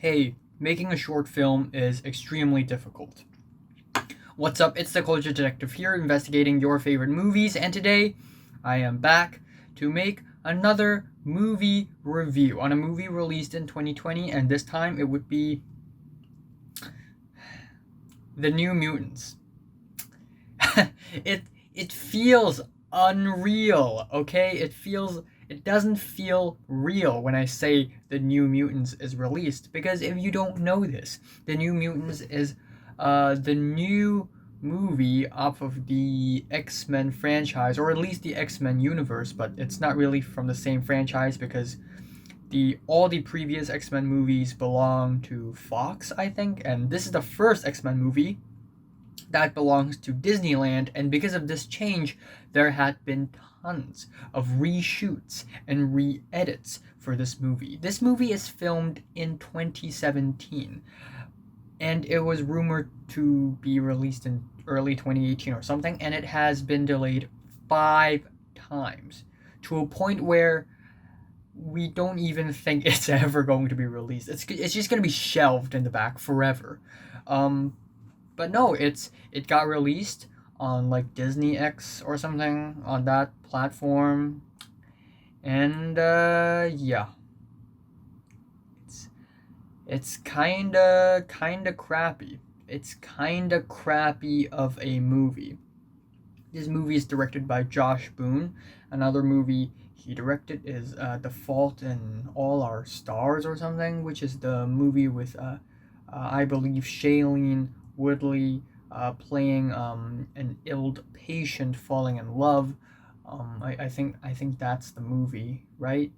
Hey, making a short film is extremely difficult. What's up? It's the Culture Detective here, investigating your favorite movies, and today I am back to make another movie review on a movie released in 2020, and this time it would be The New Mutants. it feels unreal, okay? It doesn't feel real when I say The New Mutants is released, because if you don't know this, The New Mutants is the new movie off of the X-Men franchise, or at least the X-Men universe, but it's not really from the same franchise because all the previous X-Men movies belong to Fox, I think, and this is the first X-Men movie that belongs to Disneyland, and because of this change, there had been tons of reshoots and re-edits for this movie. This movie is filmed in 2017, and it was rumored to be released in early 2018 or something, and it has been delayed 5 times to a point where we don't even think it's ever going to be released. It's just going to be shelved in the back forever. But no, it got released on like Disney X or something on that platform, and yeah, it's kinda crappy. It's kinda crappy of a movie. This movie is directed by Josh Boone. Another movie he directed is The Fault in All Our Stars or something, which is the movie with I believe Shailene Woodley playing an ill patient falling in love. I think that's the movie, right?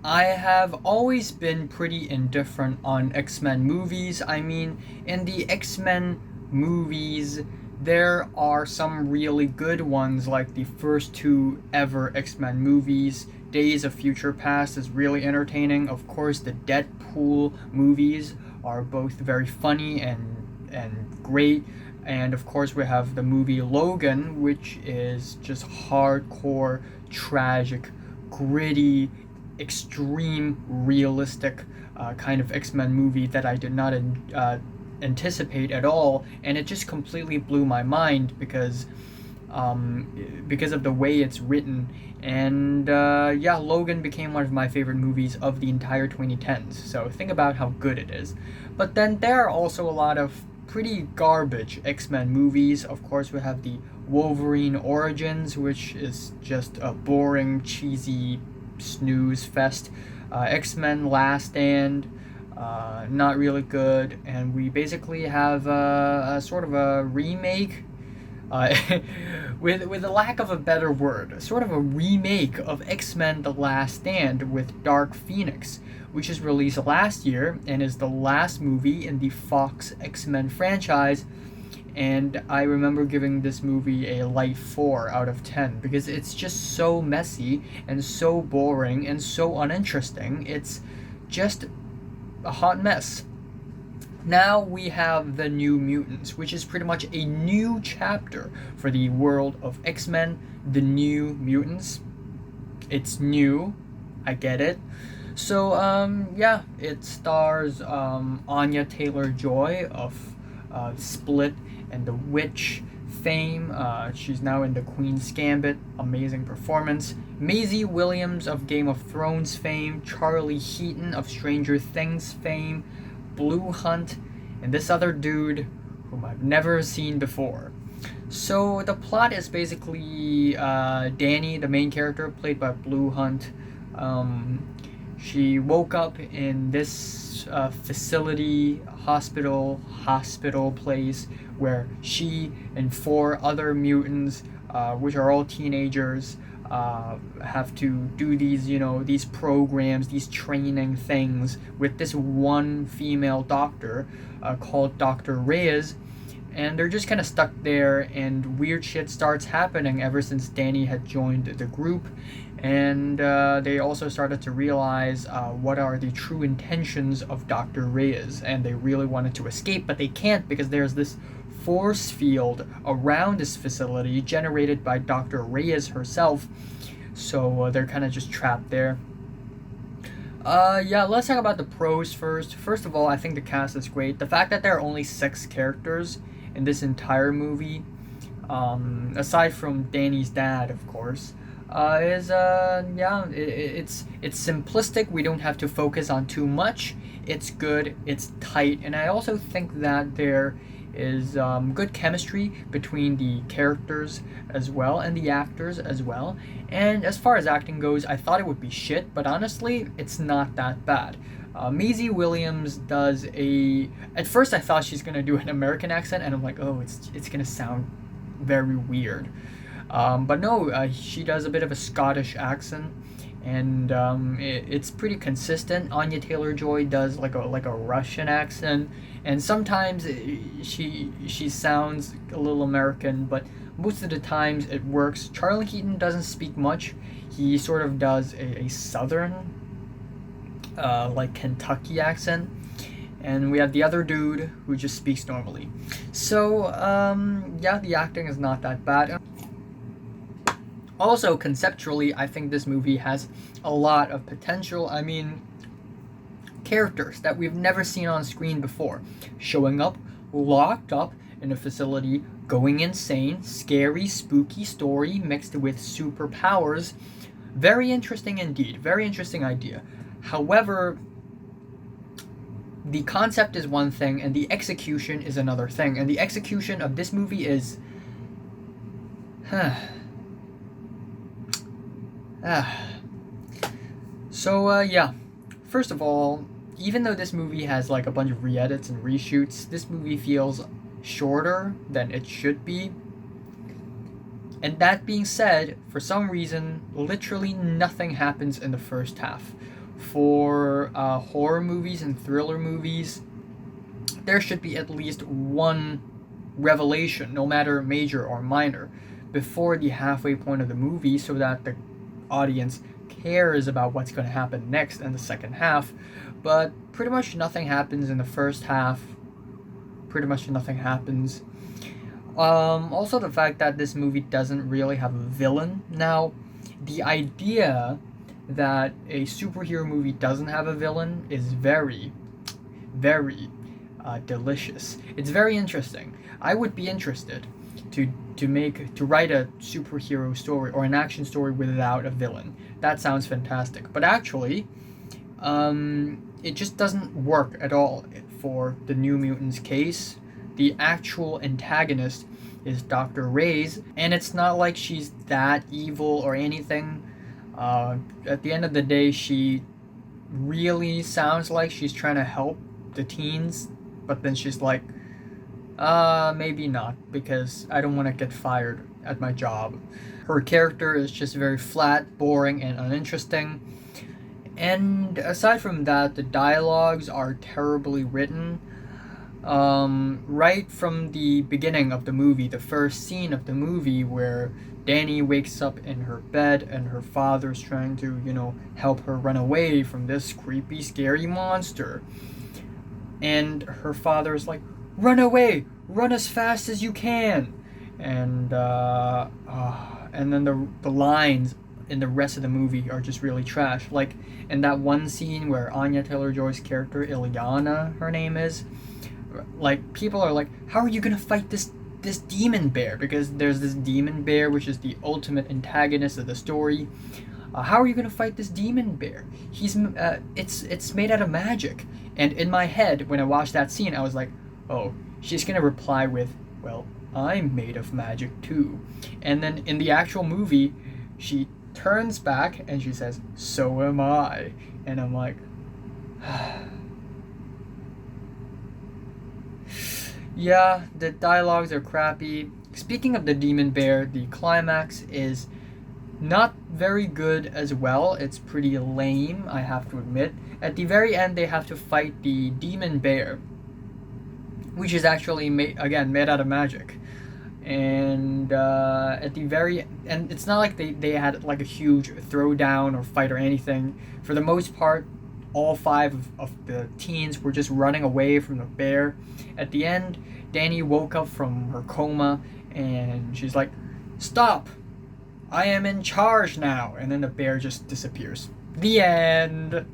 I have always been pretty indifferent on X-Men movies. I mean, in the X-Men movies, there are some really good ones, like the first two ever X-Men movies. Days of Future Past is really entertaining. Of course, the Deadpool movies are both very funny and great. And of course, we have the movie Logan, which is just hardcore, tragic, gritty, extreme, realistic kind of X-Men movie that I did not anticipate at all, and it just completely blew my mind because of the way it's written. And yeah, Logan became one of my favorite movies of the entire 2010s. So think about how good it is. But then there are also a lot of pretty garbage X-Men movies. Of course, we have the Wolverine Origins, which is just a boring, cheesy snooze fest. X-Men Last Stand, not really good. And we basically have a sort of a remake, uh, with a lack of a better word, sort of a remake of X-Men The Last Stand with Dark Phoenix, which is released last year and is the last movie in the Fox X-Men franchise. And I remember giving this movie a light 4 out of 10 because it's just so messy and so boring and so uninteresting. It's just a hot mess. Now we have The New Mutants, which is pretty much a new chapter for the world of X-Men. The New Mutants. It's new. I get it. So, yeah, it stars Anya Taylor-Joy of Split and The Witch fame. She's now in The Queen's Gambit. Amazing performance. Maisie Williams of Game of Thrones fame. Charlie Heaton of Stranger Things fame. Blue Hunt, and this other dude whom I've never seen before. So the plot is basically Danny, the main character, played by Blue Hunt. She woke up in this facility, hospital place where she and 4 other mutants, which are all teenagers, have to do these programs, these training things with this one female doctor called Dr. Reyes, and they're just kind of stuck there, and weird shit starts happening ever since Danny had joined the group, and they also started to realize what are the true intentions of Dr. Reyes, and they really wanted to escape, but they can't because there's this force field around this facility generated by Dr. Reyes herself, so they're kind of just trapped there. Yeah, let's talk about the pros first. First of all, I think the cast is great. The fact that there are only 6 characters in this entire movie, aside from Danny's dad, of course, is yeah, it's simplistic. We don't have to focus on too much. It's good. It's tight, and I also think that there is good chemistry between the characters as well and the actors as well. And as far as acting goes, I thought it would be shit, but honestly, it's not that bad. Maisie Williams does a. At first, I thought she's gonna do an American accent, and I'm like, oh, it's gonna sound very weird. But no, she does a bit of a Scottish accent, and it's pretty consistent. Anya Taylor-Joy does like a Russian accent, and sometimes she sounds a little American, but most of the times it works. Charlie Keaton doesn't speak much. He sort of does a southern, like Kentucky accent, and we have the other dude who just speaks normally. So yeah, the acting is not that bad. Also, conceptually, I think this movie has a lot of potential. I mean, characters that we've never seen on screen before showing up, locked up in a facility, going insane, scary, spooky story mixed with superpowers. Very interesting indeed. Very interesting idea. However, the concept is one thing and the execution is another thing. And the execution of this movie is. So, yeah. First of all, even though this movie has like a bunch of re-edits and reshoots, this movie feels shorter than it should be. And that being said, for some reason, literally nothing happens in the first half. For horror movies and thriller movies, there should be at least one revelation, no matter major or minor, before the halfway point of the movie so that the audience cares about what's going to happen next in the second half. But pretty much nothing happens in the first half. Pretty much nothing happens. Also, the fact that this movie doesn't really have a villain. Now, the idea that a superhero movie doesn't have a villain is very, very delicious. It's very interesting. I would be interested to write a superhero story or an action story without a villain. That sounds fantastic. But actually, it just doesn't work at all for the New Mutants case. The actual antagonist is Dr. Reyes, and it's not like she's that evil or anything. At the end of the day, she really sounds like she's trying to help the teens, but then she's like, maybe not, because I don't want to get fired at my job. Her character is just very flat, boring, and uninteresting. And aside from that, the dialogues are terribly written. Right from the beginning of the movie, the first scene of the movie where Danny wakes up in her bed and her father's trying to, help her run away from this creepy, scary monster. And her father's like, run away! Run as fast as you can! And then the lines in the rest of the movie are just really trash. Like in that one scene where Anya Taylor-Joy's character, Ileana, her name is, like people are like, how are you gonna fight this demon bear? Because there's this demon bear which is the ultimate antagonist of the story. How are you gonna fight this demon bear? It's made out of magic. And in my head, when I watched that scene, I was like, oh, she's gonna reply with, well, I'm made of magic too. And then in the actual movie, she turns back and she says, so am I. And I'm like, yeah, the dialogues are crappy. Speaking of the demon bear, the climax is not very good as well. It's pretty lame, I have to admit. At the very end, they have to fight the demon bear, which is actually made out of magic. And at the very end, it's not like they had like a huge throwdown or fight or anything. For the most part, all 5 of the teens were just running away from the bear. At the end, Danny woke up from her coma and she's like, stop! I am in charge now! And then the bear just disappears. The end!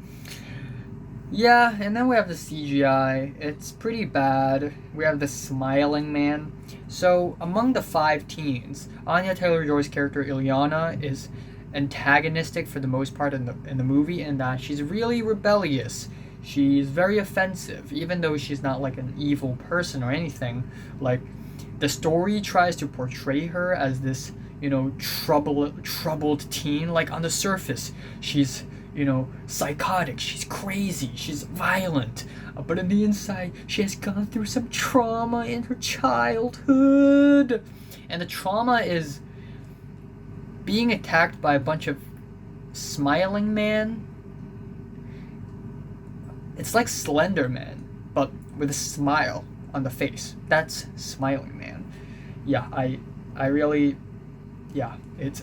Yeah, and then we have the CGI. It's pretty bad. We have the smiling man. So, among the five teens, Anya Taylor-Joy's character Ilyana is antagonistic for the most part in the movie, in that she's really rebellious. She's very offensive, even though she's not like an evil person or anything. Like, the story tries to portray her as this, troubled teen. Like, on the surface, she's, psychotic, she's crazy, she's violent. But on the inside, she has gone through some trauma in her childhood. And the trauma is being attacked by a bunch of smiling man. It's like Slender Man, but with a smile on the face. That's Smiling Man. Yeah, I really, yeah, it's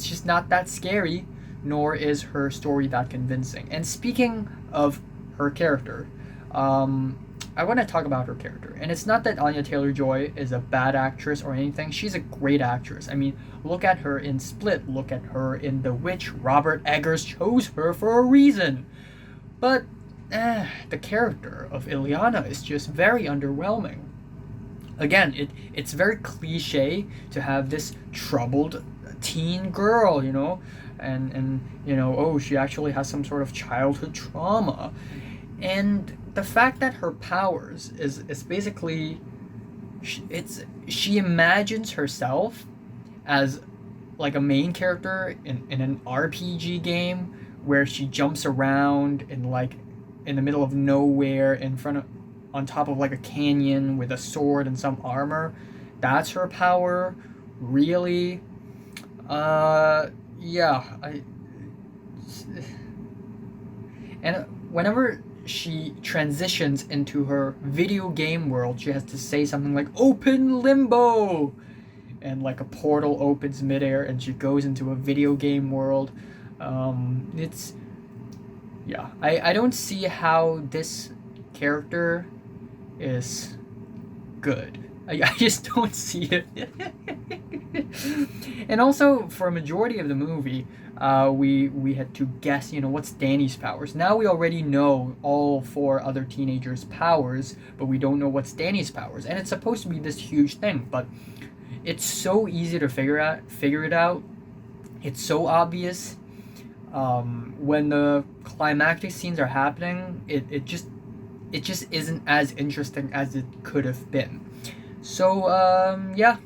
just not that scary, nor is her story that convincing. And speaking of her character, I want to talk about her character. And it's not that Anya Taylor-Joy is a bad actress or anything. She's a great actress. I mean, look at her in Split. Look at her in The Witch. Robert Eggers chose her for a reason. But the character of Ilyana is just very underwhelming. Again, it's very cliche to have this troubled teen girl, and oh, she actually has some sort of childhood trauma. And the fact that her powers is basically she imagines herself as like a main character in an RPG game where she jumps around in the middle of nowhere on top of like a canyon with a sword and some armor. That's her power. Really? Yeah. And whenever she transitions into her video game world, she has to say something like "open limbo," and like a portal opens midair, and she goes into a video game world. It's yeah. I don't see how this character is good. I just don't see it. And also, for a majority of the movie, we had to guess, what's Danny's powers. Now we already know all four other teenagers' powers, but we don't know what's Danny's powers. And it's supposed to be this huge thing, but it's so easy to figure it out. It's so obvious. When the climactic scenes are happening, it just isn't as interesting as it could have been. So yeah,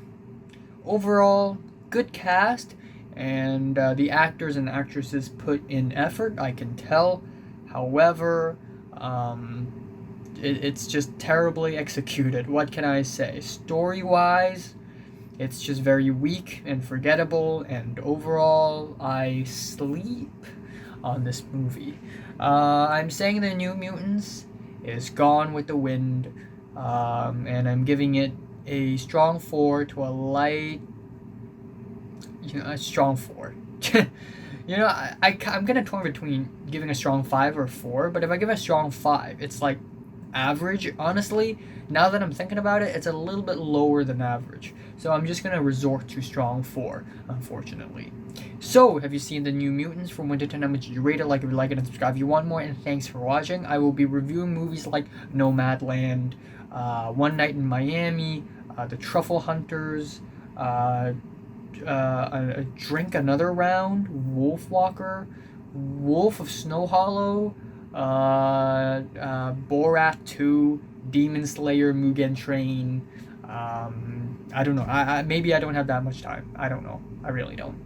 overall good cast, and the actors and actresses put in effort, I can tell. However, it's just terribly executed. What can I say? Story wise, it's just very weak and forgettable, and overall, I sleep on this movie. I'm saying the New Mutants is Gone with the Wind, and I'm giving it a strong 4 to a light, a strong 4. I'm gonna torn between giving a strong 5 or 4, but if I give a strong 5, it's like average. Honestly, now that I'm thinking about it, it's a little bit lower than average. So I'm just gonna resort to strong 4, unfortunately. So, have you seen the New Mutants? From 1 to 10, how much did you rate it? Like if you like it and subscribe if you want more, and thanks for watching. I will be reviewing movies like Nomadland, One Night in Miami, The Truffle Hunters, Drink Another Round, Wolfwalker, Wolf of Snow Hollow, Borat 2, Demon Slayer, Mugen Train. I don't know. Maybe I don't have that much time. I don't know. I really don't.